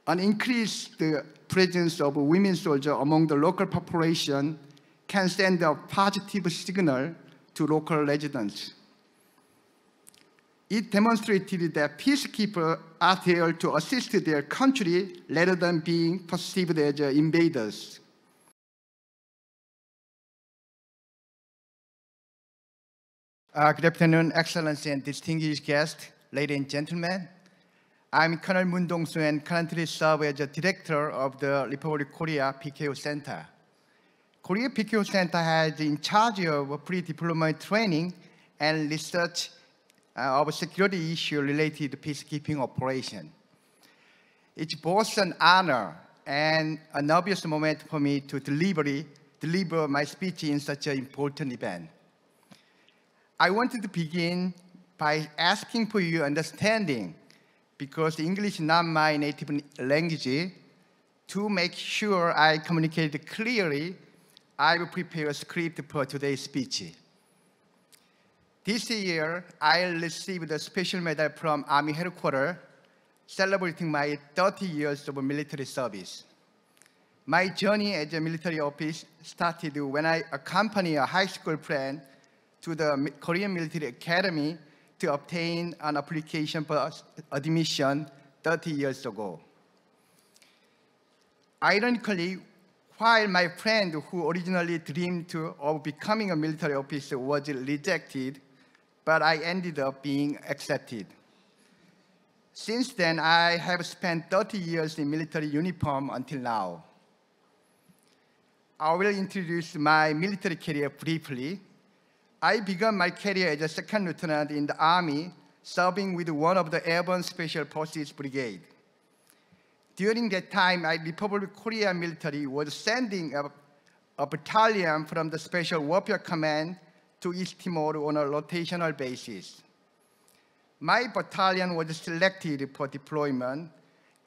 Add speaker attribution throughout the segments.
Speaker 1: An increased presence of women soldiers among the local population can send a positive signal to local residents. It demonstrated that peacekeepers are there to assist their country rather than being perceived as invaders. Good afternoon, Excellency and distinguished guests, ladies and gentlemen. I'm Colonel Dongsu and currently serve as a director of the Republic of Korea PKO Center. Korea PKO Center has in charge of pre-deployment training and research of security issues related to peacekeeping operation. It's both an honor and an obvious moment for me to deliver my speech in such an important event. I wanted to begin by asking for your understanding, because English is not my native language. To make sure I communicate clearly, I will prepare a script for today's speech. This year, I received a special medal from Army Headquarters, celebrating my 30 years of military service. My journey as a military officer started when I accompanied a high school friend to the Korean Military Academy to obtain an application for admission 30 years ago. Ironically, while my friend who originally dreamed of becoming a military officer was rejected, but I ended up being accepted. Since then, I have spent 30 years in military uniform until now. I will introduce my military career briefly. I began my career as a second lieutenant in the Army, serving with one of the Airborne Special Forces Brigade. During that time, the Republic of Korea military was sending a battalion from the Special Warfare Command to East Timor on a rotational basis. My battalion was selected for deployment,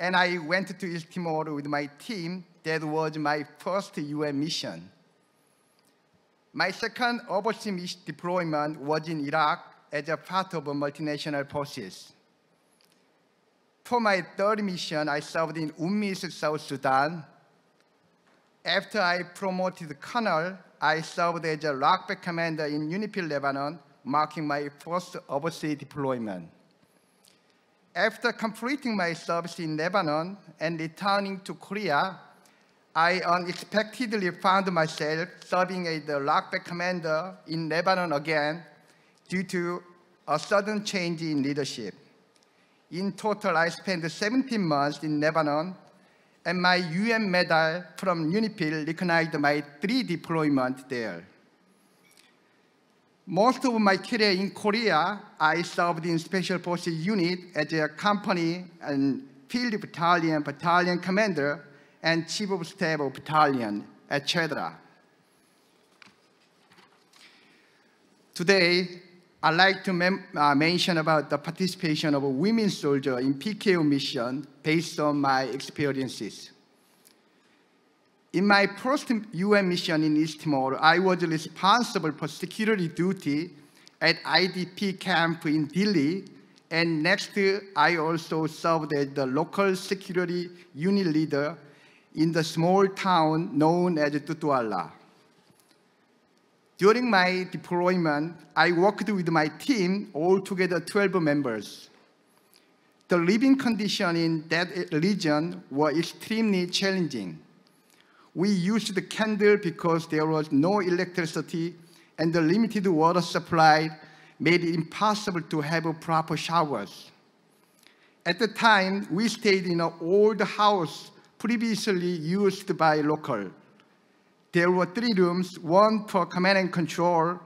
Speaker 1: and I went to East Timor with my team. That was my first UN mission. My second overseas deployment was in Iraq as a part of multinational forces. For my third mission, I served in UNMISS, South Sudan. After I promoted colonel, I served as a ROCKBAT commander in UNIFIL, Lebanon, marking my first overseas deployment. After completing my service in Lebanon and returning to Korea, I unexpectedly found myself serving as the ROCKBAT commander in Lebanon again due to a sudden change in leadership. In total, I spent 17 months in Lebanon, and my UN medal from UNIFIL recognized my 3 deployments there. Most of my career in Korea, I served in Special Forces unit as a company and field battalion commander, and chief of staff of battalion, etc. Today, I'd like to mention about the participation of women soldiers in PKO mission based on my experiences. In my first UN mission in East Timor, I was responsible for security duty at IDP camp in Dili, and next I also served as the local security unit leader in the small town known as Tutuala. During my deployment, I worked with my team, altogether 12 members. The living conditions in that region were extremely challenging. We used the candle because there was no electricity, and the limited water supply made it impossible to have proper showers. At the time, we stayed in an old house previously used by local. There were 3 rooms, one for command and control,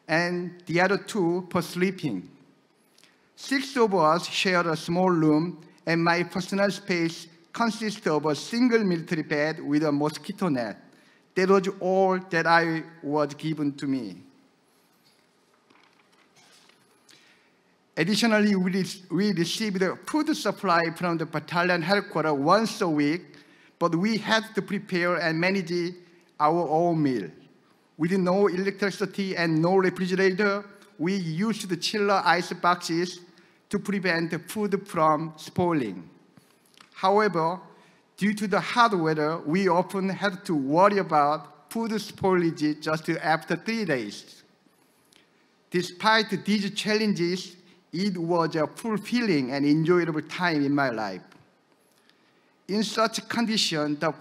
Speaker 1: and the other 2 for sleeping. 6 of us shared a small room, and my personal space consists of a single military bed with a mosquito net. That was all that I was given to me. Additionally, we received food supply from the battalion headquarters once a week, but we had to prepare and manage our own meal. With no electricity and no refrigerator, we used the chiller ice boxes to prevent the food from spoiling. However, Due to the hot weather, we often had to worry about food spoilage just after 3 days. Despite these challenges, it was a fulfilling and enjoyable time in my life. In such conditions, the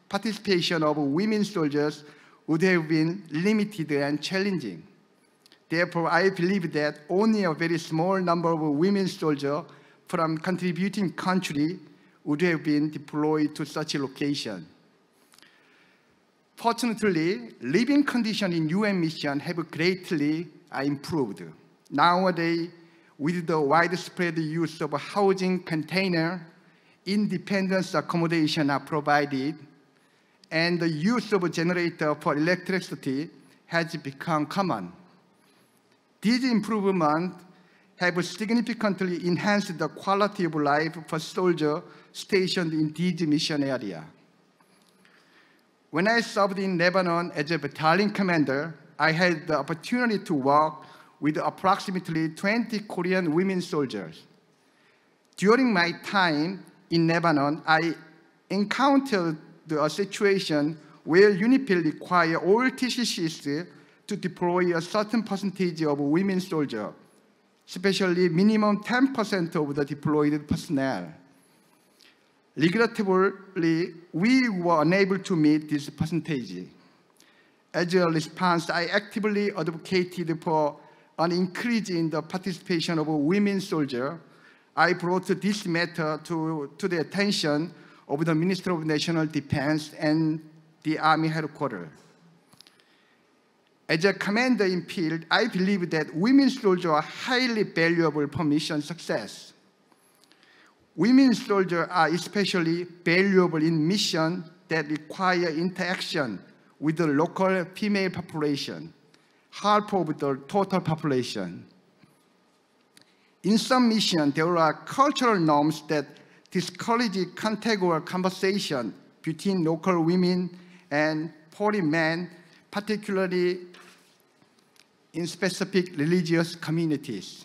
Speaker 1: participation of women soldiers would have been limited and challenging. Therefore, I believe that only a very small number of women soldiers from contributing countries would have been deployed to such a location. Fortunately, living conditions in UN missions have greatly improved. Nowadays, with the widespread use of housing containers, independent accommodation are provided, and the use of a generator for electricity has become common. These improvements have significantly enhanced the quality of life for soldiers stationed in these mission areas. When I served in Lebanon as a battalion commander, I had the opportunity to work with approximately 20 Korean women soldiers. During my time in Lebanon, I encountered a situation where UNIFIL required all TCCs to deploy a certain percentage of women soldiers, especially minimum 10% of the deployed personnel. Regrettably, we were unable to meet this percentage. As a response, I actively advocated for an increase in the participation of women soldiers. I brought this matter to the attention of the Minister of National Defense and the Army headquarters. As a commander in field, I believe that women soldiers are highly valuable for mission success. Women soldiers are especially valuable in missions that require interaction with the local female population, half of the total population. In some missions, there are cultural norms that discourage contact or conversation between local women and foreign men, particularly in specific religious communities.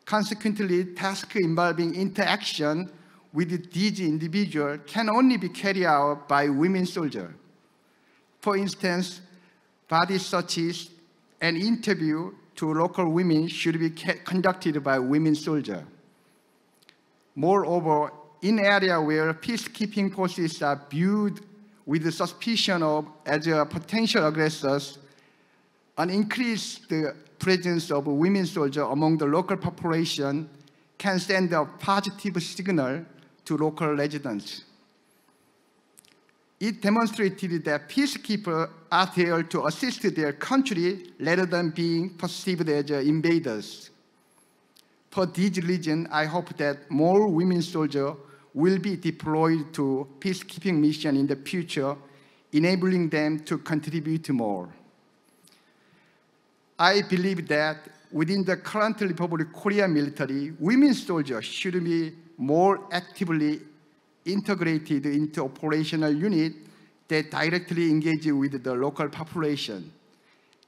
Speaker 1: Consequently, tasks involving interaction with these individuals can only be carried out by women soldiers. For instance, body searches and interview to local women should be conducted by women soldiers. Moreover, in areas where peacekeeping forces are viewed with suspicion of as potential aggressors, an increased presence of women soldiers among the local population can send a positive signal to local residents. It demonstrated that peacekeepers are there to assist their country rather than being perceived as invaders. For this reason, I hope that more women soldiers will be deployed to peacekeeping missions in the future, enabling them to contribute more. I believe that within the current Republic of Korea military, women soldiers should be more actively integrated into operational units that directly engage with the local population.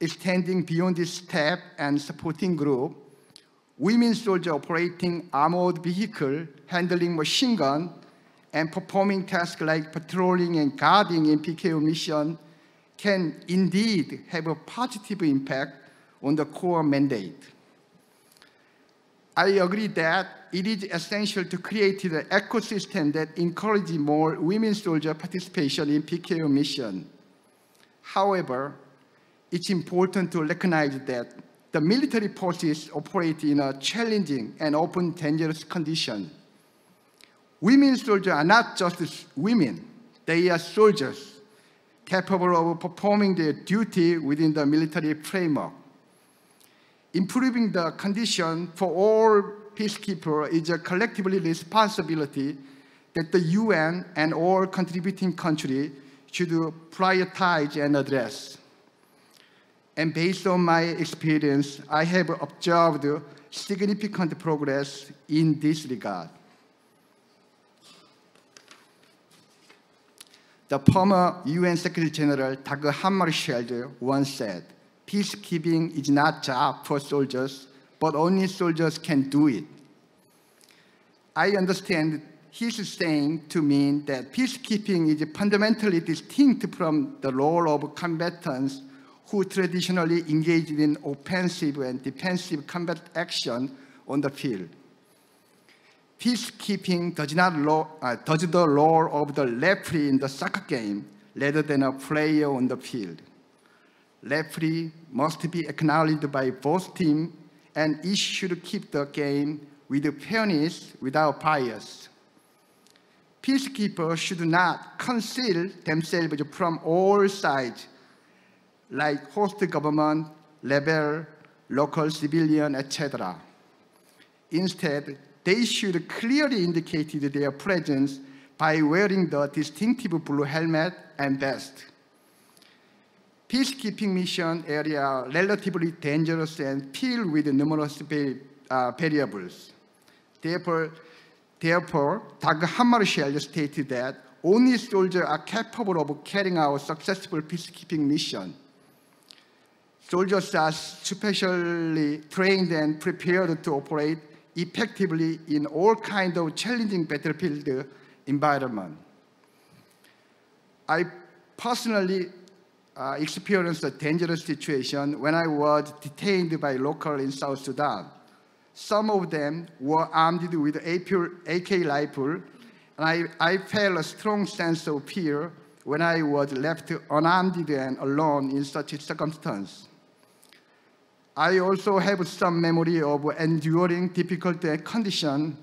Speaker 1: Extending beyond this step and supporting group, women soldiers operating armored vehicles, handling machine guns, and performing tasks like patrolling and guarding in PKO mission can indeed have a positive impact on the core mandate. I agree that it is essential to create an ecosystem that encourages more women soldier participation in PKO mission. However, it's important to recognize that the military forces operate in a challenging and often dangerous condition. Women soldiers are not just women, they are soldiers capable of performing their duty within the military framework. Improving the condition for all peacekeepers is a collectively responsibility that the UN and all contributing countries should prioritize and address. And based on my experience, I have observed significant progress in this regard. The former UN Secretary General Dag Hammarskjöld once said, "Peacekeeping is not a job for soldiers, but only soldiers can do it." I understand he's saying to mean that peacekeeping is fundamentally distinct from the role of combatants who traditionally engaged in offensive and defensive combat action on the field. Peacekeeping does the role of the referee in the soccer game rather than a player on the field. Referee must be acknowledged by both teams, and each should keep the game with fairness without bias. Peacekeepers should not conceal themselves from all sides, like host government, rebel, local civilian, etc. Instead, they should clearly indicate their presence by wearing the distinctive blue helmet and vest. Peacekeeping mission areas are relatively dangerous and filled with numerous variables. Therefore, Dag Hammarskjöld stated that only soldiers are capable of carrying out successful peacekeeping mission. Soldiers are specially trained and prepared to operate effectively in all kinds of challenging battlefield environment. I personally experienced a dangerous situation when I was detained by locals in South Sudan. Some of them were armed with AK rifle, and I felt a strong sense of fear when I was left unarmed and alone in such a circumstance. I also have some memory of enduring difficult conditions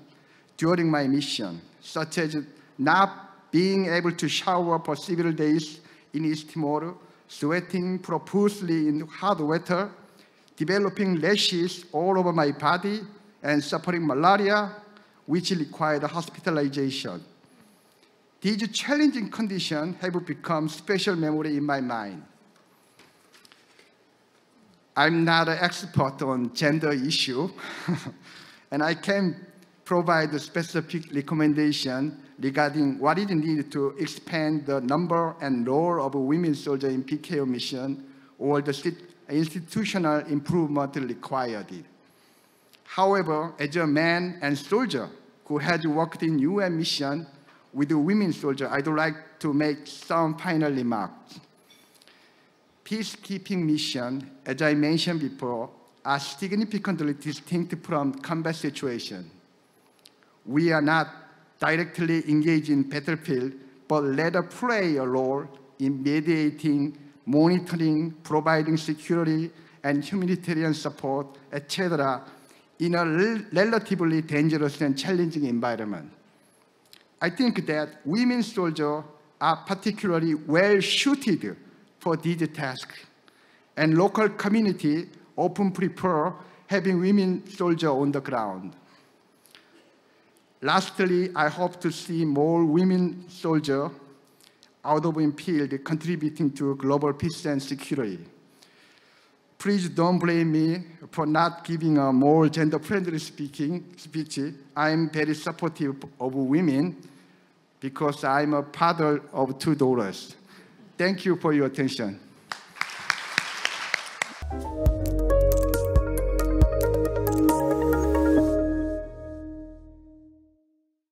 Speaker 1: during my mission, such as not being able to shower for several days in East Timor, sweating profusely in hot weather, developing rashes all over my body, and suffering malaria, which required hospitalization. These challenging conditions have become special memory in my mind. I'm not an expert on gender issue, and I can provide a specific recommendation regarding what is needed to expand the number and role of women soldiers in PKO mission or the institutional improvement required. However, as a man and soldier who has worked in UN mission with the women soldiers, I'd like to make some final remarks. Peacekeeping missions, as I mentioned before, are significantly distinct from combat situations. We are not directly engaged in battlefield, but rather play a role in mediating, monitoring, providing security and humanitarian support, etc., in a relatively dangerous and challenging environment. I think that women soldiers are particularly well suited for these tasks, and local community often prefer having women soldiers on the ground. Lastly, I hope to see more women soldiers out of the field contributing to global peace and security. Please don't blame me for not giving a more gender-friendly speech. I'm very supportive of women because I'm a father of 2 daughters. Thank you for your attention.